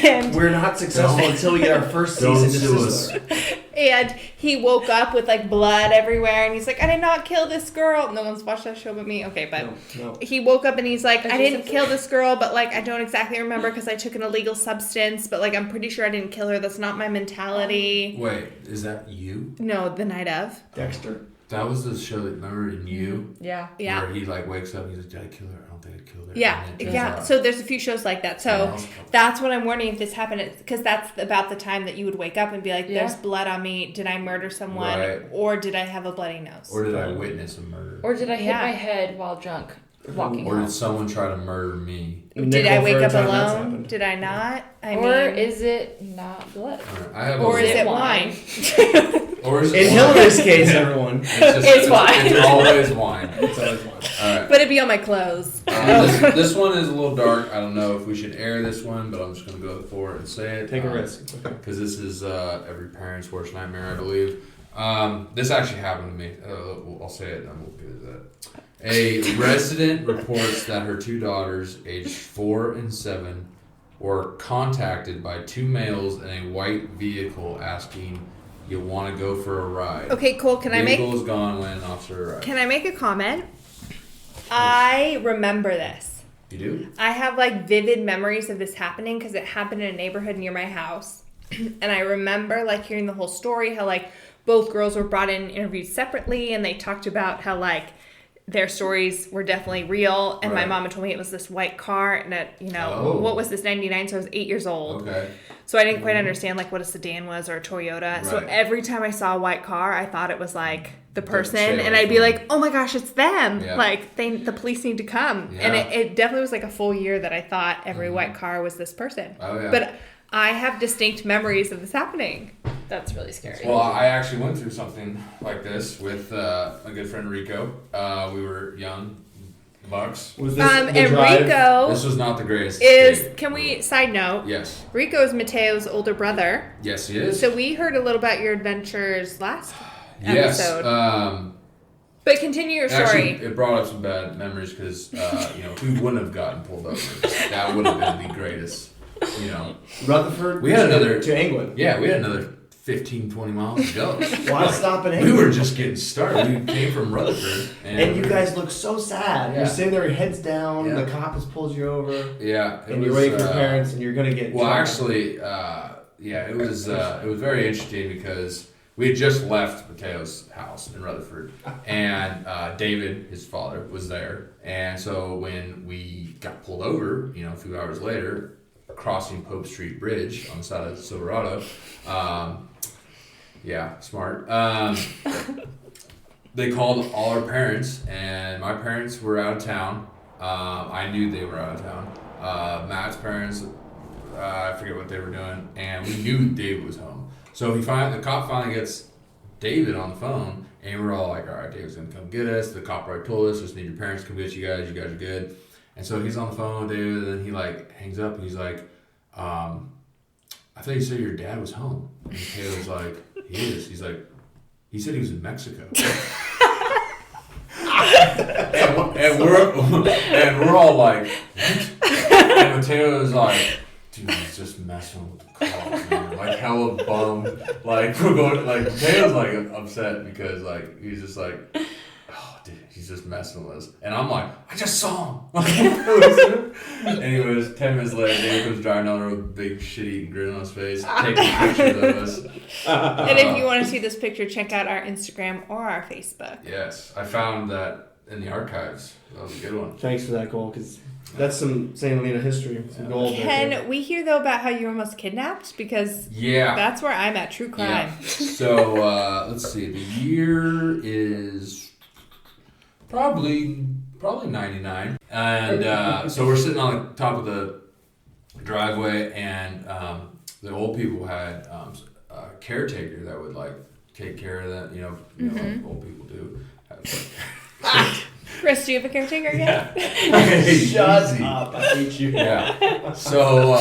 And We're not successful Don't- until we get our first don't cease and sue desist us. letter. And he woke up with like blood everywhere, and he's like, "I did not kill this girl." No one's watched that show but me. Okay, but No. he woke up and he's like, That's "I just didn't a- kill this girl, but like I don't exactly remember because I took an illegal substance, but like I'm pretty sure I didn't kill her. That's not my mentality." Wait, is that you? No, the night of. Dexter. That was the show that remember in You, Yeah. Yeah. where he like wakes up and he's like, "Did I kill her? I don't think I killed her." Yeah, And it turns yeah. out So there's a few shows like that. someone So else killed her. that's what I'm wondering if this happened, because that's about the time that you would wake up and be like, Yeah. "There's blood on me. Did I murder someone, Right. or did I have a bloody nose?" Or did I witness a murder? Or did I hit Yeah. my head while drunk walking Or home? did someone try to murder me? Did I wake up Nickel for a time that's alone? happened. Did I not? I Or mean, is it not blood? Alright, I have or a, is it it wine? wine? or is it In wine? Hillary's case, everyone. It's, just, It's wine. It's always wine. It's always one. All right. But it'd be on my clothes. This one is a little dark. I don't know if we should air this one, but I'm just going to go for it and say it. Take a risk. Okay. Because this is every parent's worst nightmare, I believe. This actually happened to me. I'll say it and then we'll get to that. A resident reports that her two daughters, aged 4 and 7, were contacted by two males in a white vehicle asking, "You want to go for a ride?" Okay, Cole. Can I make Vehicle is gone when an officer arrived. Can I make a comment? I remember this. You do? I have like vivid memories of this happening because it happened in a neighborhood near my house. And I remember like hearing the whole story, how like both girls were brought in and interviewed separately, and they talked about how like their stories were definitely real. And my Right. mom had told me it was this white car, and that, you know, Oh. what was this, 99? So I was 8 years old. Okay. So I didn't quite understand like what a sedan was or a Toyota. So Right. every time I saw a white car, I thought it was like the person, stay and away I'd be from like, "Oh my gosh, it's them!" Yeah. Like the police need to come. And Yeah. it definitely was like a full year that I thought every white car was this person. Oh, yeah. But I have distinct memories of this happening. That's really scary. Well, I actually went through something like this with a good friend Rico. We were young bucks. Was this the And drive? Rico This was not the greatest. is. escape. Can we side note? Yes. Rico is Mateo's older brother. Yes, he is. So we heard a little about your adventures last yes. episode. But continue your story. Actually, it brought up some bad memories because we wouldn't have gotten pulled over. That would have been the greatest. Rutherford. We had another- to England. Yeah, we had another 15, 20 miles to go. Why stop in We England? were just getting started. We came from Rutherford. And you guys look so sad. Yeah. You're sitting there, your head's down. Yeah. The cop has pulled you over, Yeah. it and you're was, waiting for your parents, and you're gonna get. in Well, trouble. actually, it was very interesting because we had just left Mateo's house in Rutherford, and David, his father, was there. And so when we got pulled over, a few hours later, crossing Pope Street Bridge on the side of Silverado, Yeah, smart. They called all our parents, and my parents were out of town. I knew they were out of town. Matt's parents, I forget what they were doing, and we knew David was home. So the cop finally gets David on the phone, and we're all like, all right, David's gonna come get us. The cop already told us, just need your parents to come get you guys. You guys are good. And so he's on the phone with David, and then he like hangs up, and he's like, I thought you said your dad was home. And Taylor's like, he is. He's like, he said he was in Mexico. and we're all like, what? And Mateo was like, dude, he's just messing with the cops, man. Like hella bummed. Like we're going, like Mateo's like upset because like he's just like, oh, dude, he's just messing with us. And I'm like, I just saw him. Anyways, 10 minutes later, Dave comes driving down the road with a big shit-eating grin on his face, taking pictures of us. And if you want to see this picture, check out our Instagram or our Facebook. Yes, I found that in the archives. That was a good one. Thanks for that, Cole, because that's some St. Helena history, some gold. Can we hear, though, about how you were almost kidnapped? Because yeah, that's where I'm at, true crime. Yeah. So, let's see. The year is probably 99. And so we're sitting on the top of the driveway, and the old people had a caretaker that would, like, take care of that, you know like old people do. Chris, do you have a caretaker again? Yeah. Shut up, I hate you. Yeah. So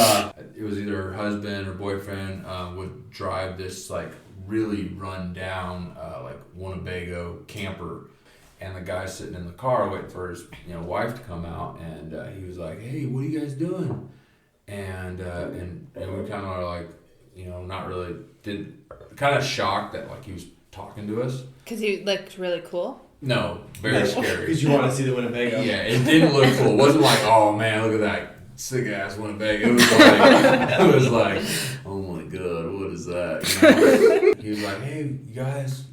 it was either her husband or boyfriend would drive this like really run down like Winnebago camper, and the guy's sitting in the car waiting for his wife to come out, and he was like, "Hey, what are you guys doing?" And we kind of are like, not really kind of shocked that like he was talking to us Because he looked really cool. No, very scary. Because you want to see the Winnebago. Yeah, it didn't look cool. It wasn't like, oh man, look at that sick ass Winnebago. It was like, oh my god, what is that? He was like, hey, you guys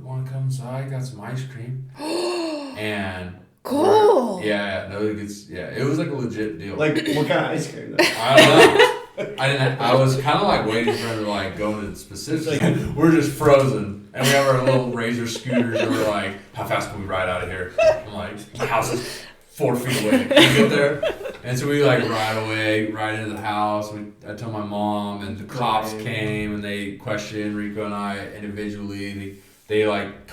want to come inside? Got some ice cream. And cool. Yeah, no, it was like a legit deal. Like what kind of ice cream? Though? I don't know. I was kind of like waiting for him to like go into the specifics. Like, we're just frozen, and we have our little Razor scooters, and we're like, how fast can we ride out of here? I'm like, my house is 4 feet away. Can we get there? And so we like ride away, right into the house. I tell my mom, and the cops came, and they questioned Rico and I individually. They like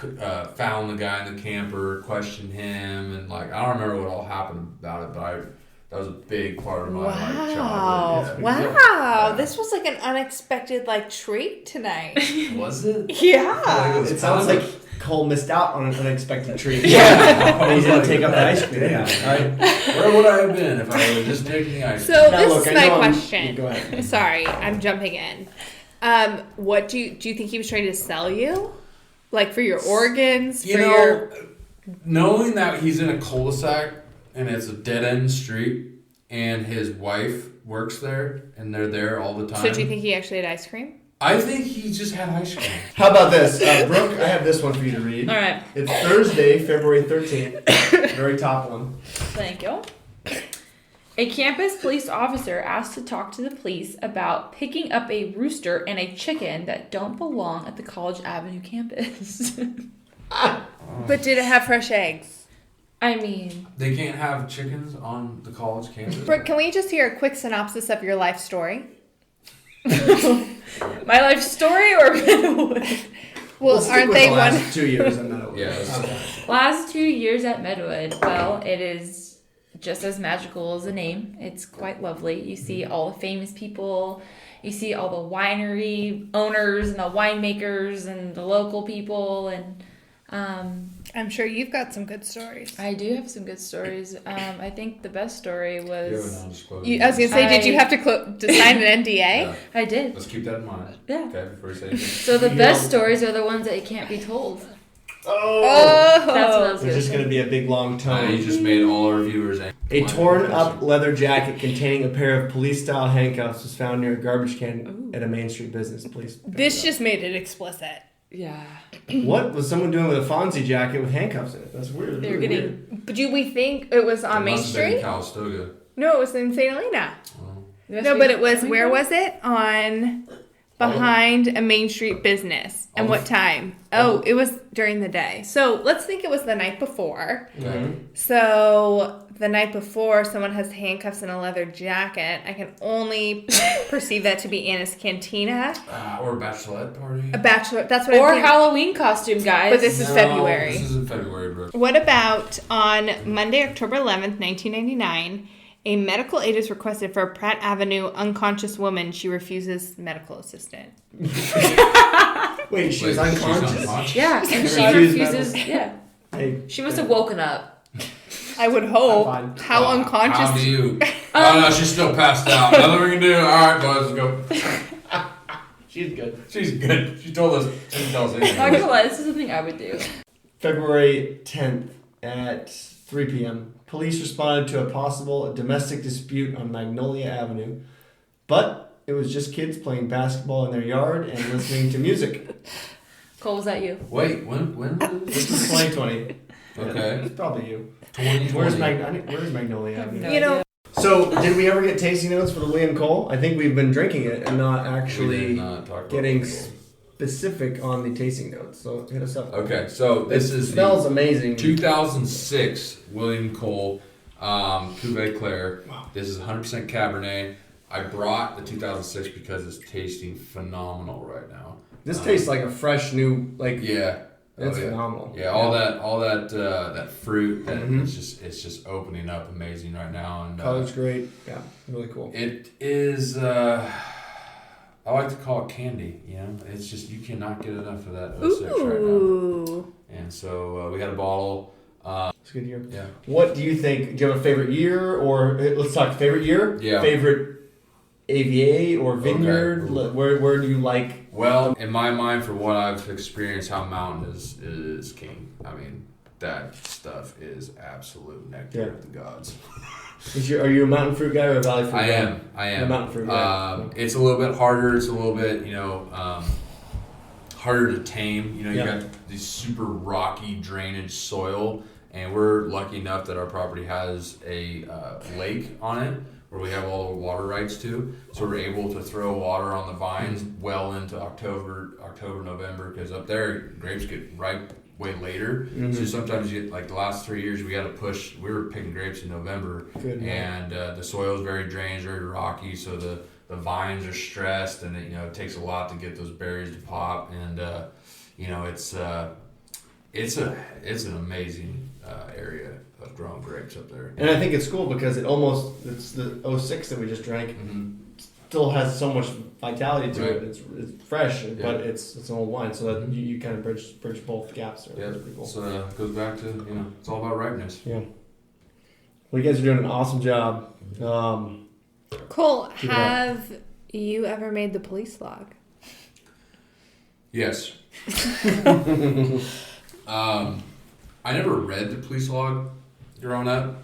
found the guy in the camper, questioned him, and like I don't remember what all happened about it, but that was a big part of my childhood. Yeah. Wow. This was like an unexpected like treat tonight. Was it? Yeah. It sounds like Cole missed out on an unexpected treat. Yeah. He didn't take up the ice cream. Yeah. Where would I have been if I would just taken the ice cream? So this is my question. Go ahead. Sorry, I'm jumping in. What do you think he was trying to sell you? Like for your organs? Knowing that he's in a cul-de-sac and it's a dead-end street and his wife works there and they're there all the time. So do you think he actually had ice cream? I think he just had ice cream. How about this? Brooke, I have this one for you to read. All right. It's Thursday, February 13th. Very top one. Thank you. A campus police officer asked to talk to the police about picking up a rooster and a chicken that don't belong at the College Avenue campus. But did it have fresh eggs? I mean... They can't have chickens on the college campus? Brooke, can we just hear a quick synopsis of your life story? My life story or Meadowood? Well, Let's stick aren't with they the one? last 2 years in Meadowood? Yeah. Last 2 years at Meadowood, well, it is just as magical as the name. It's quite lovely. You see all the famous people. You see all the winery owners and the winemakers and the local people. And I'm sure you've got some good stories. I do have some good stories. I think the best story was... I was going to say, did you have to sign an NDA? Yeah. I did. Let's keep that in mind. Yeah. Okay, before you say anything. So the best stories are the ones that can't be told. Oh! That's what I was There's just going to be a big long tone. You just made all our viewers angry. A torn up leather jacket containing a pair of police style handcuffs was found near a garbage can at a Main Street business. Please. This just made it explicit. Yeah. What was someone doing with a Fonzie jacket with handcuffs in it? That's weird. They were Really getting... weird. But do we think it was on Main Must have been in Street? Calistoga. No, it was in St. Helena. Oh. No, but it was, where was it? On behind a Main Street business. And what time? Oh, it was during the day. So let's think it was the night before. Okay. So the night before, someone has handcuffs and a leather jacket. I can only perceive that to be Anna's Cantina. Or a bachelorette party. A bachelor. That's what Or I'm thinking. Halloween costume, guys. But this is February. This is in February, bro. What about on Monday, October 11th, 1999, a medical aid is requested for a Pratt Avenue unconscious woman. She refuses medical assistant. Wait, she was unconscious? Yeah, and she Refused refuses. medical- Yeah. Hey, She must have woken up. I would hope. I'm fine. How unconscious. How do you? Oh no, she's still passed out. Nothing we can do. All right, boys, let's go. she's good. She's good. She told us. She didn't tell us anything. Not gonna lie, this is something I would do. February 10th at 3 p.m. Police responded to a possible domestic dispute on Magnolia Avenue, but it was just kids playing basketball in their yard and listening to music. Cole, was that you? Wait, when was This this? is 2020. Okay. It's probably you. 2020. Where's Magnolia Avenue? No You know, idea. So, did we ever get tasting notes for the William Cole? I think we've been drinking it and not We actually did not talk about getting people. specific on the tasting notes. So, hit us up. Okay, so this It is smells the amazing. 2006 William Cole Cuvée Claire. Wow. This is 100% Cabernet. I brought the 2006 because it's tasting phenomenal right now. This tastes like a fresh new, like, Yeah. it's Oh, yeah. phenomenal. Yeah, all that fruit, that Mhm. it's just opening up amazing right now, and Color's great. Yeah, really cool. it is. I like to call it candy. You know, it's just you cannot get enough of that 06 right now. ooh. And so we had a bottle. It's a good year. Yeah. What do you think? Do you have a favorite year, or let's talk favorite year? Yeah. Favorite AVA or vineyard? Okay. Where do you like? Well, in my mind, for what I've experienced, how Mountain is king. I mean, that stuff is absolute nectar Yeah. of the gods. Are you a mountain fruit guy or a valley fruit I guy? am. You're a mountain fruit guy. It's a little bit harder. It's a little bit, harder to tame. You know, you Yeah. got these super rocky drainage soil, and we're lucky enough that our property has a lake on it where we have all the water rights to. So we're able to throw water on the vines well into October, November, because up there grapes get ripe way later. Mhm. So sometimes you get, like the last 3 years, we had to push. We were picking grapes in November, Good. and the soil is very drained, very rocky, so the vines are stressed, and it takes a lot to get those berries to pop, and it's an amazing area of growing grapes up there. And I think it's cool because it's the 06 that we just drank Mm-hmm. still has so much vitality to Right. it. It's fresh, Yeah. but it's an old wine, so that Mhm. you kind of bridge both gaps there. Yeah, That's pretty cool. so it goes back to it's all about ripeness. Yeah. Well, you guys are doing an awesome job. Cole, Keep it up. have you ever made the police log? Yes. I never read the police log growing up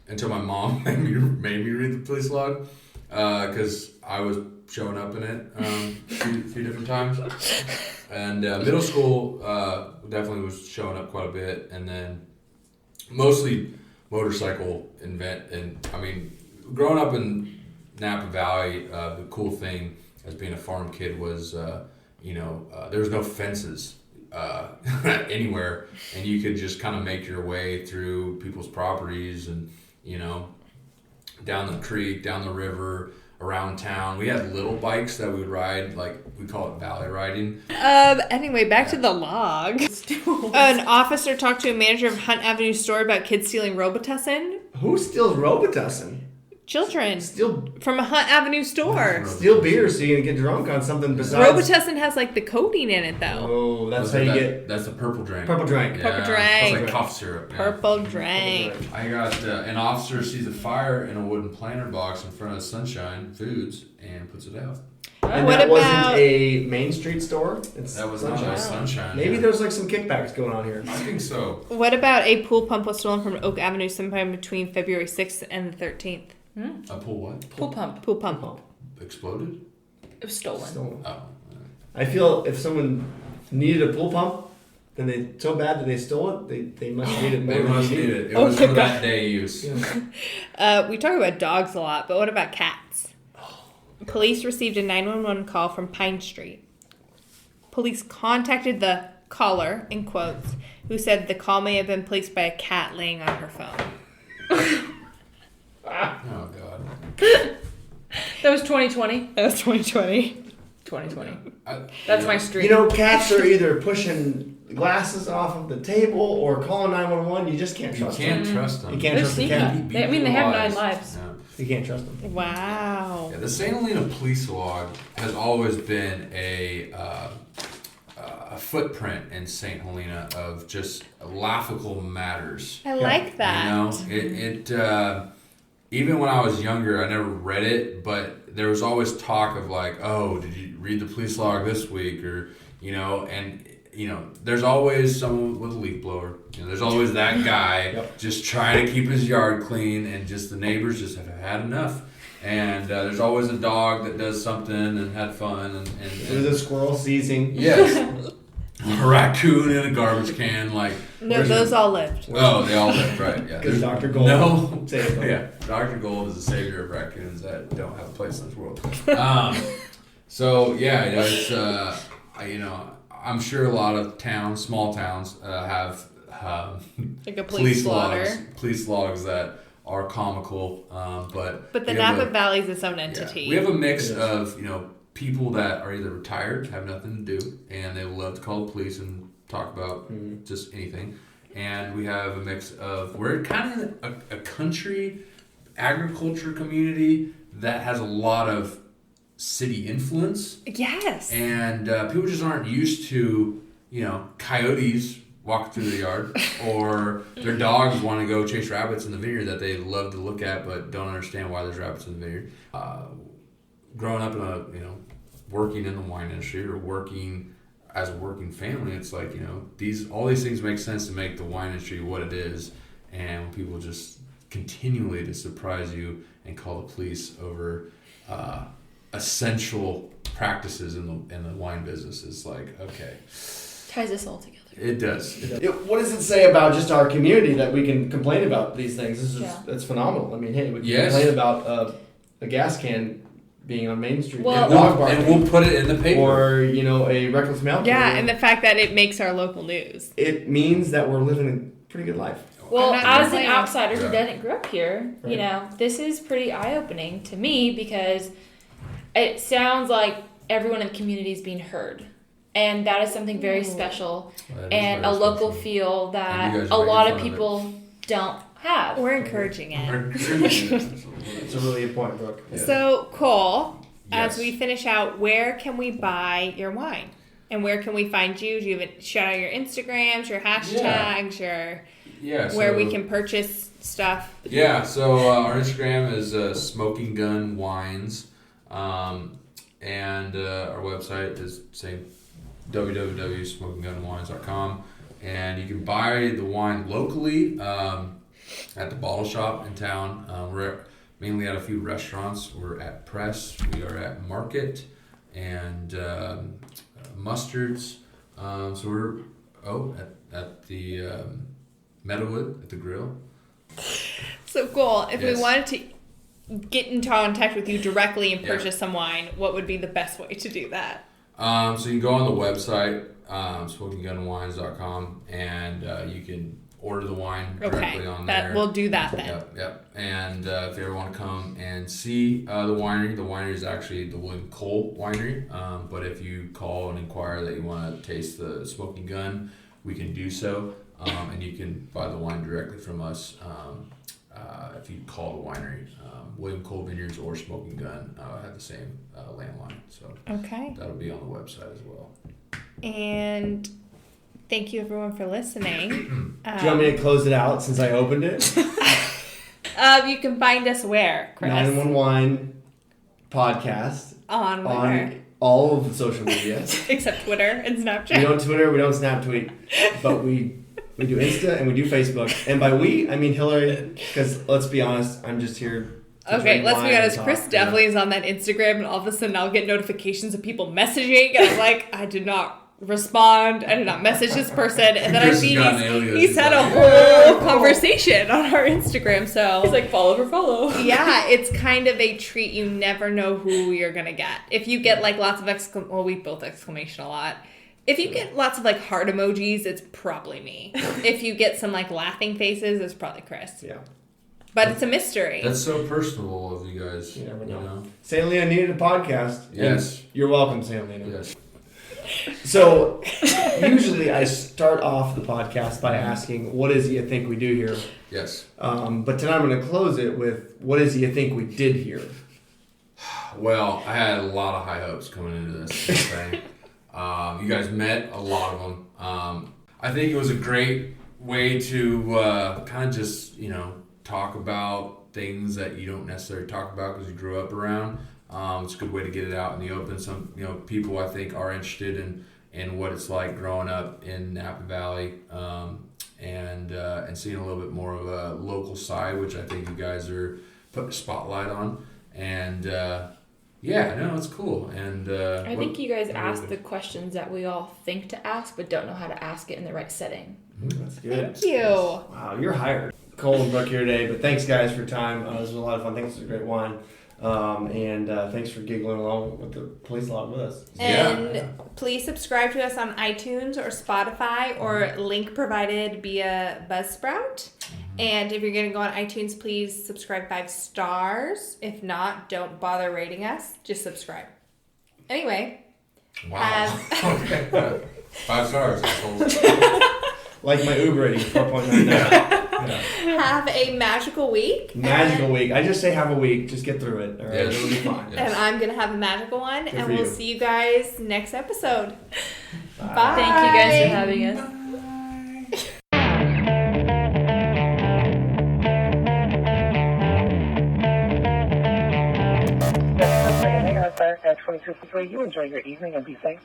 until my mom made me read the police log because I was showing up in it a few different times. And middle school definitely was showing up quite a bit, and then mostly motorcycle and I mean, growing up in Napa Valley, the cool thing as being a farm kid was there was no fences anywhere, and you could just kind of make your way through people's properties and down the creek, down the river, around town. We had little bikes that we would ride, like we call it valley riding. Anyway, back to the log. An officer talked to a manager of Hunt Avenue store about kids stealing Robitussin. Who steals Robitussin? Children Steal from a Hunt Avenue store. beer so you can get drunk on something besides. Robitussin has like the coating in it though. Oh, that's how you get That's the purple drink. purple drink. Purple It's drink. like cough syrup. Yeah. Purple drink. I got an officer sees a fire in a wooden planter box in front of Sunshine Foods and puts it out. And What that about- wasn't a Main Street store. It's That was not Sunshine. Sunshine. Maybe yeah. there's like some kickbacks going on here. I think so. What about a pool pump was stolen from Oak Avenue sometime between February 6th and the 13th? A pool what? Pool pump. Pool pump. Oh, Exploded? It was stolen. stolen. Oh. I feel if someone needed a pool pump, then they so bad that they stole it, they must need it more They than must you need it. It Oh was my for God. that day use. Yeah. We talk about dogs a lot, but what about cats? Police received a 911 call from Pine Street. Police contacted the caller, in quotes, who said the call may have been placed by a cat laying on her phone. Oh, God. That was 2020. That was 2020. 2020. I- That's you my know, street. You know, cats are either pushing glasses off of the table or calling 911. You just can't You trust can't them. trust them. You can't They're trust the sneaky. cat. They have 9 lives. Yeah. You can't trust them. Wow. Yeah, the St. Helena police log has always been a footprint in St. Helena of just laughable matters. I like that. You know, it even when I was younger, I never read it, but there was always talk of like, oh, did you read the police log this week, or there's always someone with a leaf blower. You know, there's always that guy just trying to keep his yard clean, and just the neighbors just have had enough. And there's always a dog that does something and had fun, and There's a squirrel seizing. yes, a raccoon in a garbage can, like. No, where's those your- all lived. Oh, they all lived, right? Yeah. Because Dr. Gold No. saved them. Yeah, Dr. Gold is the savior of raccoons that don't have a place in this world. So yeah, it's I'm sure a lot of towns, small towns, have Like a police slaughter. police logs that are comical, but But the we have Napa a- Valley is its own yeah, entity. we have a mix It is. of people that are either retired, have nothing to do, and they love to call the police and talk about just anything. And we have a mix of, we're kind of a country agriculture community that has a lot of city influence, Yes. and people just aren't used to coyotes walking through the yard, or their dogs want to go chase rabbits in the vineyard that they love to look at but don't understand why there's rabbits in the vineyard. Growing up in working in the wine industry or working as a working family, it's like all these things make sense to make the wine industry what it is, and when people just continually to surprise you and call the police over essential practices in the wine business, is like, okay, Ties us all together. it does. What does it say about just our community that we can complain about these things? This is Yeah. It's phenomenal. I mean, hey, we can Yes. complain about a gas can being on Main Street, Well- and a dog barking, And we'll put it in the paper. or a reckless mail Yeah, carrier. and the fact that it makes our local news. It means that we're living a pretty good life. Well, I'm not as an complaining. outsider who Yeah. didn't grow up here, Right. this is pretty eye-opening to me, because it sounds like everyone in the community is being heard. And that is something very special, That is and very a local special. feel And that you guys a are lot making of fun of people don't have. We're encouraging it. It's a really good point, Brooke. Yeah. So, Cole, Yes. as we finish out, where can we buy your wine? And where can we find you? Do you have shout out your Instagrams, your hashtags, Yeah, where so- we can purchase stuff? Yeah, so our Instagram is Smoking Gun Wines, and our website is same, www.smokinggunwines.com, and you can buy the wine locally at the bottle shop in town. We're mainly at a few restaurants. We're at Press, we are at Market, and Mustards. So we're at the Meadowwood at the Grill. So, Cole, if Yes. we wanted to get in contact with you directly and Yeah. purchase some wine, what would be the best way to do that? So you can go on the website, smokinggunwines.com, and you can order the wine directly Okay, on that there. we'll do that then. Yep. And if you ever want to come and see the winery is actually the William Cole Winery. But if you call and inquire that you want to taste the Smoking Gun, we can do so. And you can buy the wine directly from us if you call the winery. William Cole Vineyards or Smoking Gun have the same landline. So Okay. that'll be on the website as well. And thank you, everyone, for listening. Do you want me to close it out since I opened it? You can find us where, Chris? 911 Wine podcast On where? on all of the social media. Except Twitter and We Snapchat. don't Twitter, we don't Snap tweet, but we do Insta and we do Facebook. And by we, I mean Hillary, because let's be honest, I'm just here. to Okay, drink let's wine be and honest. talk. Chris definitely is on that Instagram, and all of a sudden I'll get notifications of people messaging, and I'm like, I did not respond. I did not message this person. And then I Chris see has got an alias. he's had a whole conversation on our Instagram. So He's like, follow for follow. yeah, it's kind of a treat. You never know who you're going to get. If you get like lots of well, we both exclamation a lot. If you get lots of like heart emojis, it's probably me. If you get some like laughing faces, it's probably Chris. Yeah. But it's a mystery. That's so personable of you guys. You never know. San Lena needed a podcast. Yes. And you're welcome, San Lena. Yes. So, usually I start off the podcast by asking, what is it you think we do here? Yes. But tonight I'm going to close it with, what is it you think we did here? Well, I had a lot of high hopes coming into this thing. You guys met a lot of them. I think it was a great way to kind of just, talk about things that you don't necessarily talk about because you grew up around. It's a good way to get it out in the open. Some, people I think are interested in what it's like growing up in Napa Valley, and seeing a little bit more of a local side, which I think you guys are putting a spotlight on. And it's cool. And I think you guys ask the questions that we all think to ask, but don't know how to ask it in the right setting. That's good. Thank you. Wow, you're hired. Cole and Brooke here today, but thanks guys for your time. This was a lot of fun. Thanks for the great wine. And thanks for giggling along with the police log with us. And please subscribe to us on iTunes or Spotify or link provided via Buzzsprout. And if you're going to go on iTunes, please subscribe 5 stars. If not, don't bother rating us. Just subscribe. Anyway. Wow. Okay. 5 stars. Like my Uber rating, 4.99. Yeah. Have a magical week. Magical week. I just say have a week. Just get through it. All right, it'll be fine. And I'm going to have a magical one. Good and for we'll you. see you guys next episode. Bye. Bye. Thank you guys for having us. At 2253, you enjoy your evening and be safe.